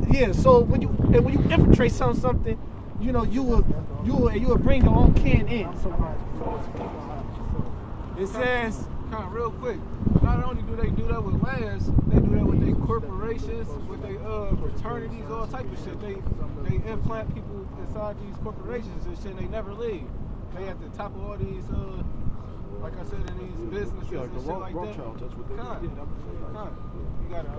Yeah. So when you infiltrate something, you know, you will bring your own kin in. So it says, kind of real quick. Not only do they do that with lands, they do that with their corporations, with their fraternities, all type of shit. They implant people inside these corporations and shit. And they never leave. They at the top of all these, like I said, in these businesses and shit like that. That's what they do. You got it.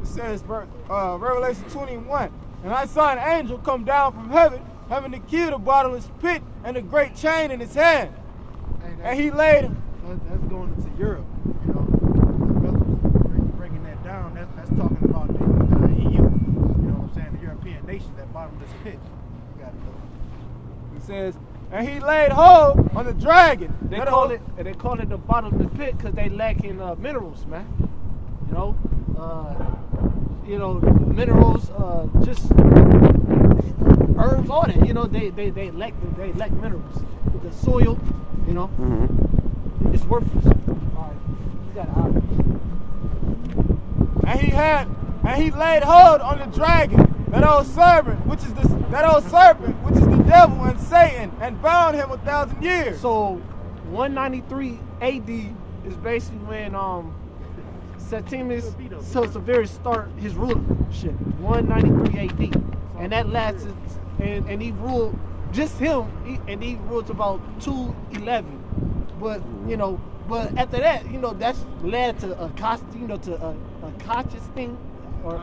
It says, Revelation 21, and I saw an angel come down from heaven, having the key of the bottomless pit and a great chain in his hand. And he laid him. That's going into Europe, you know. Breaking that down, that's talking about the EU, you know what I'm saying, the European nations, that bottomless pit. You got it, though. It says, and he laid hold on the dragon. They call it the bottomless pit because they lack in minerals, man. You know, minerals, just herbs, all that. You know, they lack minerals. The soil, you know, it's worthless. All right, you got it. And he laid hold on the dragon, that old serpent, which is the devil and Satan, and bound him 1,000 years. So 193 AD is basically when Septimus Severus start his rulership. 193 AD, and that lasted, and he ruled just him, and he ruled to about 211. But you know, but after that, you know, that's led to a conscious thing, or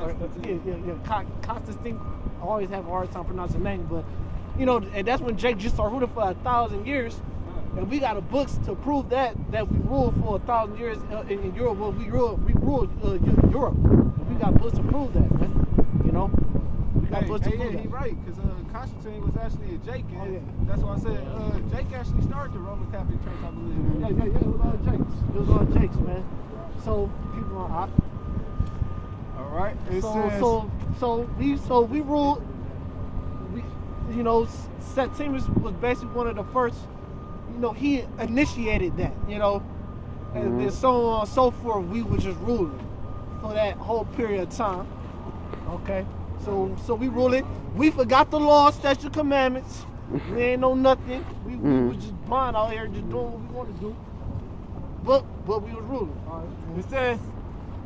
conscious thing. I always have a hard time pronouncing the name, but you know, and that's when Jake just started ruling for 1,000 years. And we got the books to prove that we ruled for 1,000 years in Europe. Well, we ruled Europe. We got books to prove that, man. You know, we got books to prove that. He's right, because Constantine was actually a Jake, and that's why I said Jake actually started the Roman Catholic Church, I believe. Yeah, it was all Jakes. It was all Jakes, man. So people are out. All right. So we ruled. You know, Septimus was basically one of the first. You know, he initiated that, you know, and then so on and so forth. We were just ruling for that whole period of time. Okay, so we ruling. We forgot the law, statute, commandments. We ain't know nothing. We was just blind out here, just doing what we want to do. But we was ruling. All right. It says,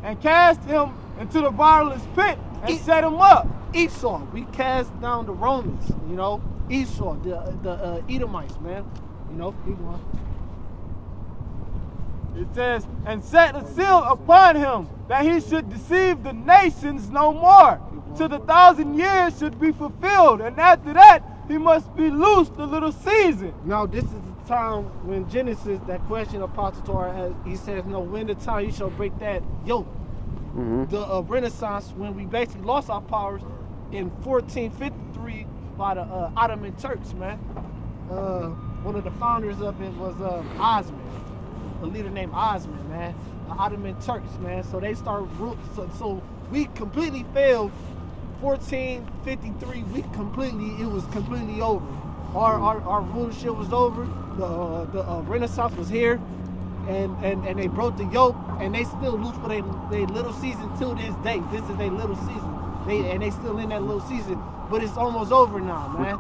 and cast him into the bottomless pit and set him up. Esau, we cast down the Romans. You know, Esau, the Edomites, man. You know, keep going. It says, and set a seal upon him, that he should deceive the nations no more, till the 1,000 years should be fulfilled, and after that he must be loosed a little season. Now this is the time when Genesis, that question Apostle Torah, he says, no, when the time you shall break that yoke. The Renaissance, when we basically lost our powers in 1453 by the Ottoman Turks, man. One of the founders of it was Osman, a leader named Osman, man. The Ottoman Turks, man. So they started, so we completely failed. 1453, it was completely over. Our rulership was over. The Renaissance was here, and they broke the yoke, and they still lose for their little season till this day. This is their little season. They still in that little season, but it's almost over now, man.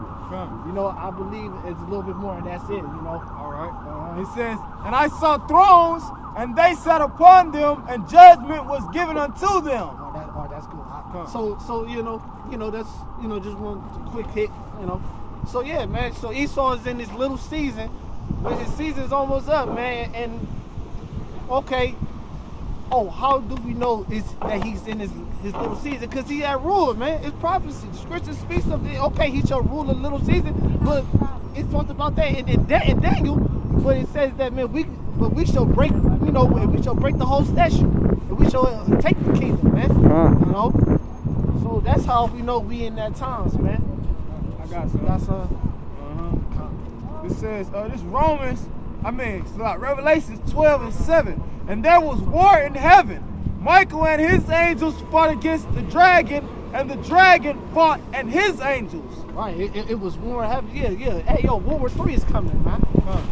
You know, I believe it's a little bit more, and that's it, you know. All right. It says, and I saw thrones, and they sat upon them, and judgment was given unto them. That's good. So you know that's just one quick hit, you know. So yeah, man. So Esau is in this little season, but his season's almost up, man. And okay, how do we know that he's in his little season? Because he had ruled, man. It's prophecy. The scripture speaks of it. Okay, he shall rule a little season, but it talks about that in Daniel. But it says that, man, we shall break, you know, we shall break the whole statute, and we shall take the kingdom, man. You know. So that's how we know we in that times, man. I got some. It says Revelations 12 and 7. And there was war in heaven. Michael and his angels fought against the dragon, and the dragon fought and his angels. Right, it was war in heaven. Yeah. Hey, yo, World War III is coming, man.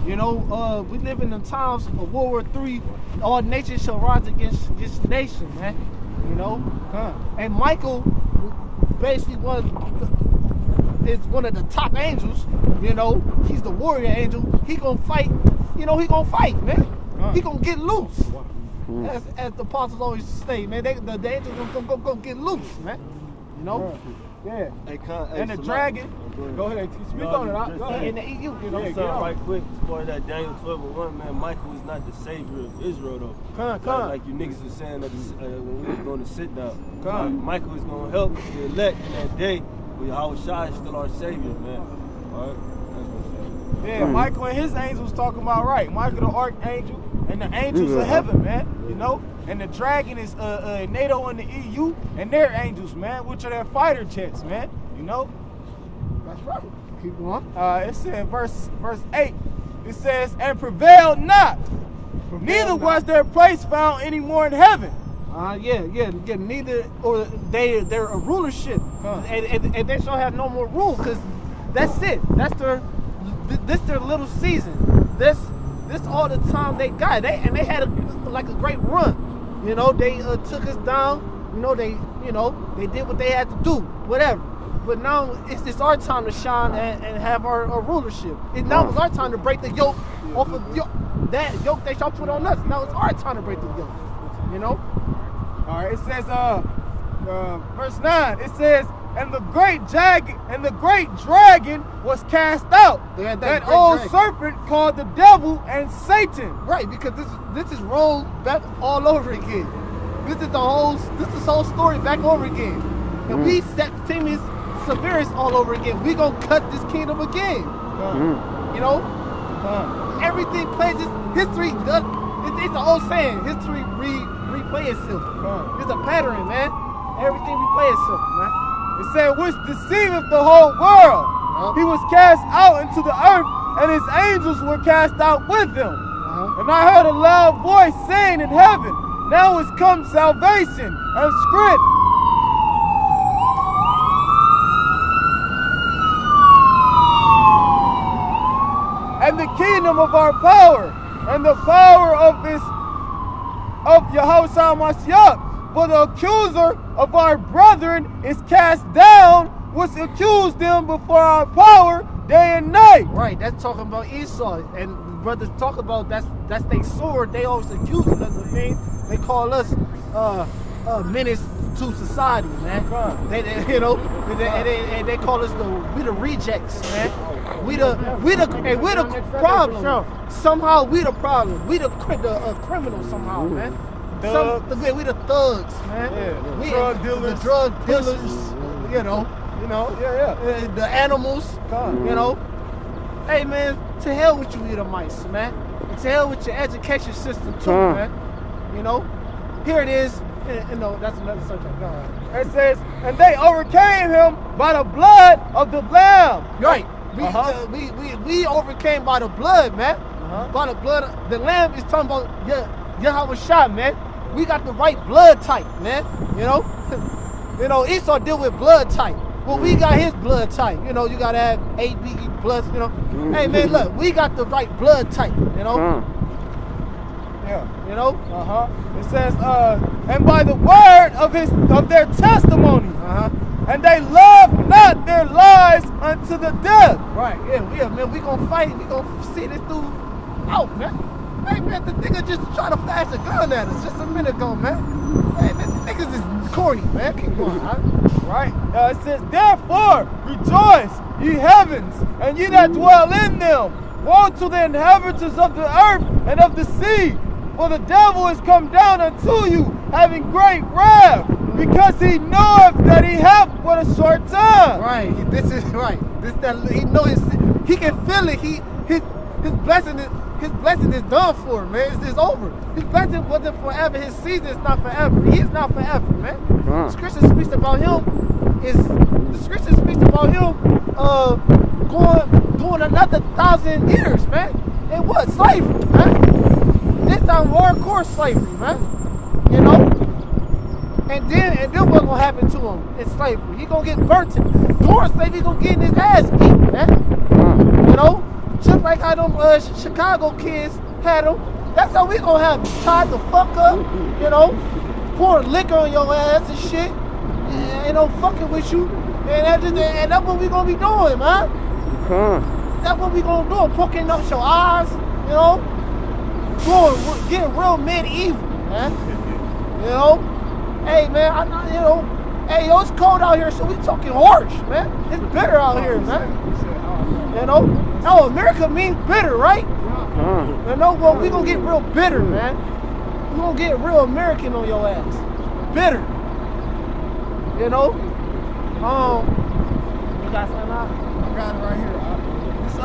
You know, we live in the times of World War III. All nations shall rise against nation, man. You know, and Michael basically is one of the top angels. You know, he's the warrior angel. He gonna fight. You know, he gonna fight, man. He gonna get loose. As the apostles always say, man, the angels gonna get loose, man. You know. Yeah. Hey, And the dragon. Go ahead. Speak on it. Go ahead. In the EU, you know. Yeah, right quick, as far as that Daniel 12:1, man, Michael is not the savior of Israel, though. Like you niggas was saying that when we was going to sit down. Michael is going to help the elect in that day, but Yahweh Shai is still our savior, man. All right? That's what I'm saying. Yeah, Michael and his angels talking about right. Michael the archangel and the angels of heaven, man. You know? And the dragon is NATO and the EU and their angels, man, which are their fighter jets, man. You know? That's right. Keep going. It said verse 8. It says, and prevailed not. Neither was their place found any more in heaven. Yeah. Neither, or they're a rulership, and they shall have no more rule, because that's it. That's their little season. This all the time they got. They had a great run. You know, they took us down. You know, they did what they had to do. Whatever. But now it's our time to shine and have our rulership. Now it's our time to break the yoke off of that yoke that y'all put on us. Now it's our time to break the yoke. You know? All right, it says, verse 9, it says, and the great dragon was cast out. That old serpent called the devil and Satan. Right, because this is rolled back all over again. This is this whole story back over again. And we set Timus Severus all over again. We gonna cut this kingdom again. You know? Everything plays history. It's an old saying. History replay itself. It's a pattern, man. Everything replay itself, man. It said, which deceiveth the whole world. He was cast out into the earth, and his angels were cast out with him. And I heard a loud voice saying in heaven, now is come salvation and strength. And the kingdom of our power, and the power of Yahweh Mashiach. For the accuser of our brethren is cast down, which accused them before our power day and night. Right, that's talking about Esau. And brothers talk about that's their sword. They always accusing us of things. They call us menace to society, man. They call us we the rejects, man. We the problem. Somehow we the problem. We the criminal somehow, man. We the thugs, man. Yeah, we drug dealers. The drug dealers, you know. The animals, you know. Hey, man, to hell with you Edomites, man. And to hell with your education system too, man. You know. Here it is. No, that's another subject. Go ahead. It says, and they overcame him by the blood of the Lamb. Right. We overcame by the blood, man. By the blood of the Lamb is talking about Yahweh Shai, man. We got the right blood type, man. You know, Esau deal with blood type. Well, we got his blood type. You know, you gotta have 8B plus. You know, hey man, look, we got the right blood type. You know. Yeah. You know. It says, and by the word of their testimony. And they loved not their lives unto the death. Right. Yeah, man. We gonna fight. We gonna see this dude out, man. Hey man, the nigga just tried to flash a gun at us just a minute ago, man. Hey man, the niggas is corny, man. Keep going, right? It says, therefore rejoice, ye heavens, and ye that dwell in them. Woe to the inhabitants of the earth and of the sea, for the devil is come down unto you, having great wrath, because he knoweth that he hath but a short time. Right. This is right. He know he can feel it. His blessing is. His blessing is done for, man. It's over. His blessing wasn't forever. His season is not forever. He is not forever, man. The scripture speaks about him. Going another 1,000 years, man. In what? Slavery, man. This time hardcore slavery, man. You know. And then what's gonna happen to him in slavery? He gonna get burnt. During slavery, he gonna get his ass beat, man. You know. Just like how them Chicago kids had them. That's how we gonna have them. Tied the fuck up, you know. pouring liquor on your ass and shit. Ain't no fucking with you. And that's what we gonna be doing, man. That's what we gonna do. Poking up your eyes, you know. Getting real medieval, man. You know. Hey, man, you know. Hey, yo, it's cold out here, so we talking harsh, man. It's bitter out here, man. You know. Oh, America means bitter, right? You know, well, we gonna get real bitter, man. We gonna get real American on your ass. Bitter. You know? You got something out? I got it right here. It's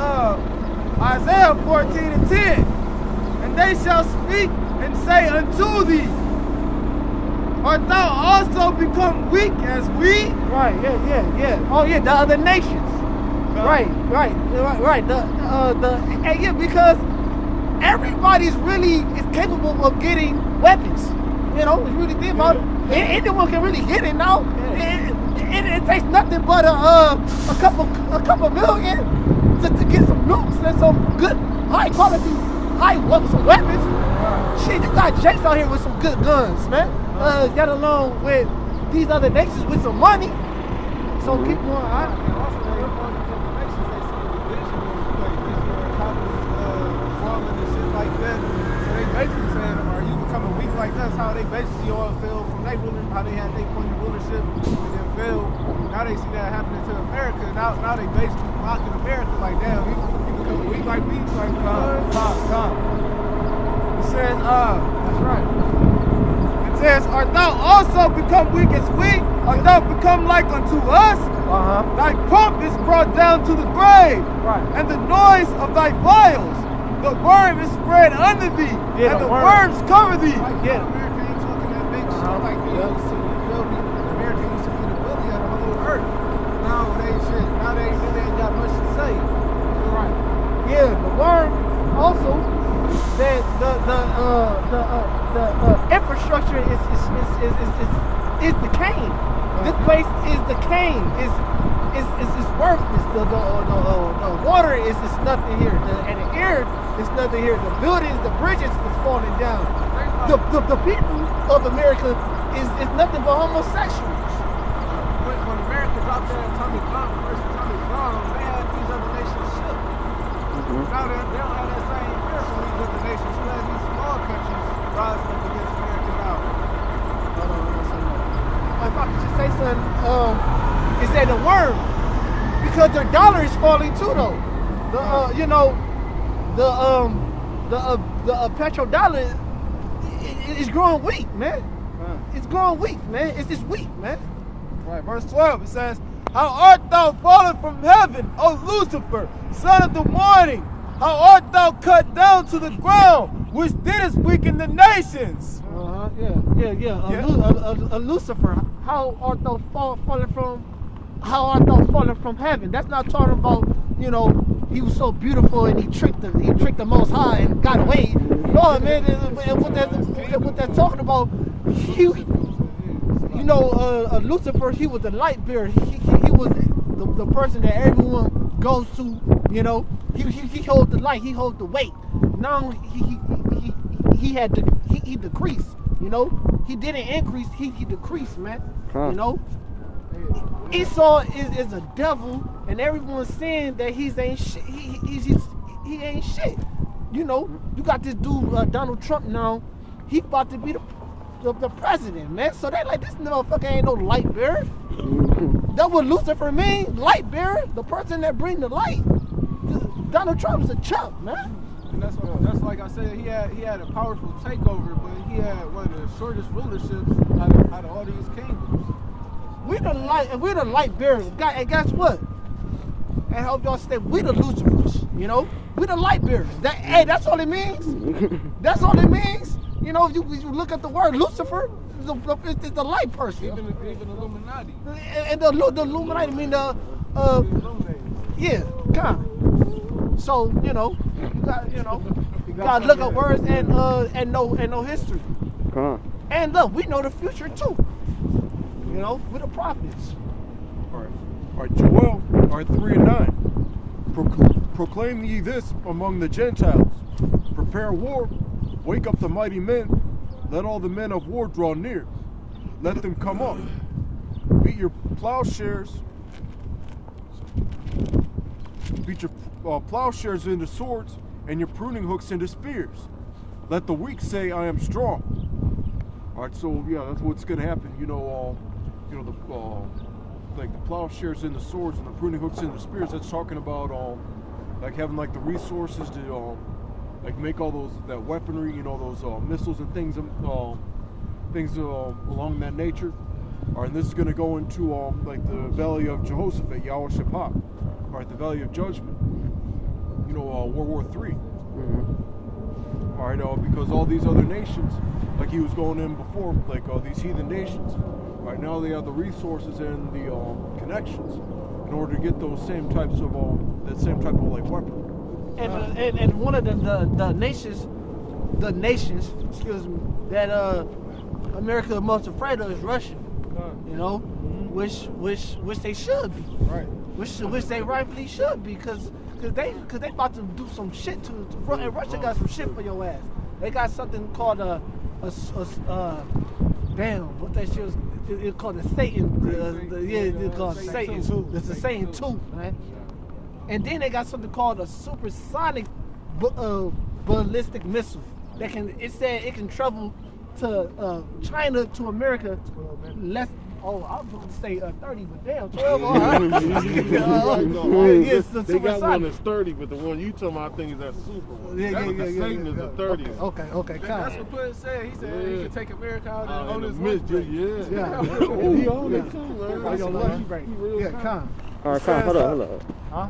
Isaiah 14:10. And they shall speak and say unto thee, art thou also become weak as we? Right, yeah. Oh yeah, the other nations. Right. Yeah, because everybody's really is capable of getting weapons. You know, it's really think about it. Anyone can really get it now. It takes nothing but a couple million to get some nukes and some good high quality some weapons. Shit, you got Jakes out here with some good guns, man. Get along with these other nations with some money. So keep going. Basically saying, are you becoming weak like us? How they basically all fell from their ruler, how they had their point of rulership and then fell. Now they see that happening to America. Now they basically mocking America like, damn, you becoming weak like we, like It says, That's right. It says, art thou also become weak as we? Art thou become like unto us? Thy pomp is brought down to the grave, Right. and the noise of thy vials. The worm is spread under thee, Yeah, and the the worm. worms cover thee. Yeah. America ain't talking that big shit like they used to. You feel me? America used to be the bully of the whole earth. Now they ain't got much to say. Right. Yeah, the worm also that the infrastructure is decaying. This place is decaying. It's worthless. The water is nothing here. And the air is nothing here. The buildings, the bridges is falling down. The people of America is nothing but homosexuals. When America dropped that atomic bomb, first atomic bomb, they had these other nations shook. Now they don't have that same fear from these other nations. You have these small countries rising up against America now. If I could just say something, it said the worm, because their dollar is falling too, though. The petrodollar is growing weak, man. It's growing weak, man. It's just weak, man. Right, verse 12, it says, how art thou fallen from heaven, O Lucifer, son of the morning? How art thou cut down to the ground, which didst weaken the nations? Yeah. A Lucifer. How art thou fallen from heaven? That's not talking about, you know, he was so beautiful and he tricked the Most High and got away. No, man. What they're talking about, Lucifer. He was the light bearer. He was the person that everyone goes to. You know, he holds the light. He holds the weight. Now he decreased. You know, he didn't increase. He decreased, man. You know, Esau is a devil, and everyone's saying that he ain't shit. He ain't shit. You know, you got this dude Donald Trump now. He about to be the president, man. So they like, this motherfucker ain't no light bearer. That's what Lucifer means, light bearer, the person that bring the light. Donald Trump is a chump, man. And that's like I said, he had a powerful takeover, but he had one of the shortest rulerships out of all these kingdoms. We're the light bearers. And guess what? I hope y'all say we the Lucifers, you know? We the light bearers. That's all it means. That's all it means. You know, if you look at the word Lucifer, it's the light person. Even Illuminati. And the Illuminati mean yeah, kind of. So, you know, you gotta look at words and know history. And look, we know the future too. You know, we're the prophets. All right, Joel 3:9. Proclaim ye this among the Gentiles. Prepare war, wake up the mighty men, Let all the men of war draw near. Let them come up. Beat your plowshares. Beat your plowshares into swords and your pruning hooks into spears. Let the weak say, I am strong. All right, so yeah, that's what's gonna happen. Like the plowshares and the swords and the pruning hooks and the spears. That's talking about like having like the resources to like make all that weaponry, those missiles and things along that nature. All right, and this is gonna go into like the Valley of Jehoshaphat, Yahushua. All right, the Valley of Judgment. World War III. All right, because all these other nations, like he was going in before, like these heathen nations, right now they have the resources and the connections in order to get those same types of that same type of like weapon. And one of the nations, excuse me, that America is most afraid of is Russia. Which they should be. Right. Which they rightfully should be, because they about to do some shit to and Russia got some shit for your ass. They got something called damn, what that shit was, it's called the Satan. It's called Satan. It's the Satan 2, man. And then they got something called a supersonic ballistic missile that it said it can travel to China to America less. Oh, I was going to say 30, but damn, 12. Yes, they got one that's 30, but the one you talking about, I think is that super one. Satan is a 30. Okay, That's what Put said. He said he could take America out on his Yeah. Yeah. And he on it too, man. Yeah, Con. All right, Con, hold up. Huh?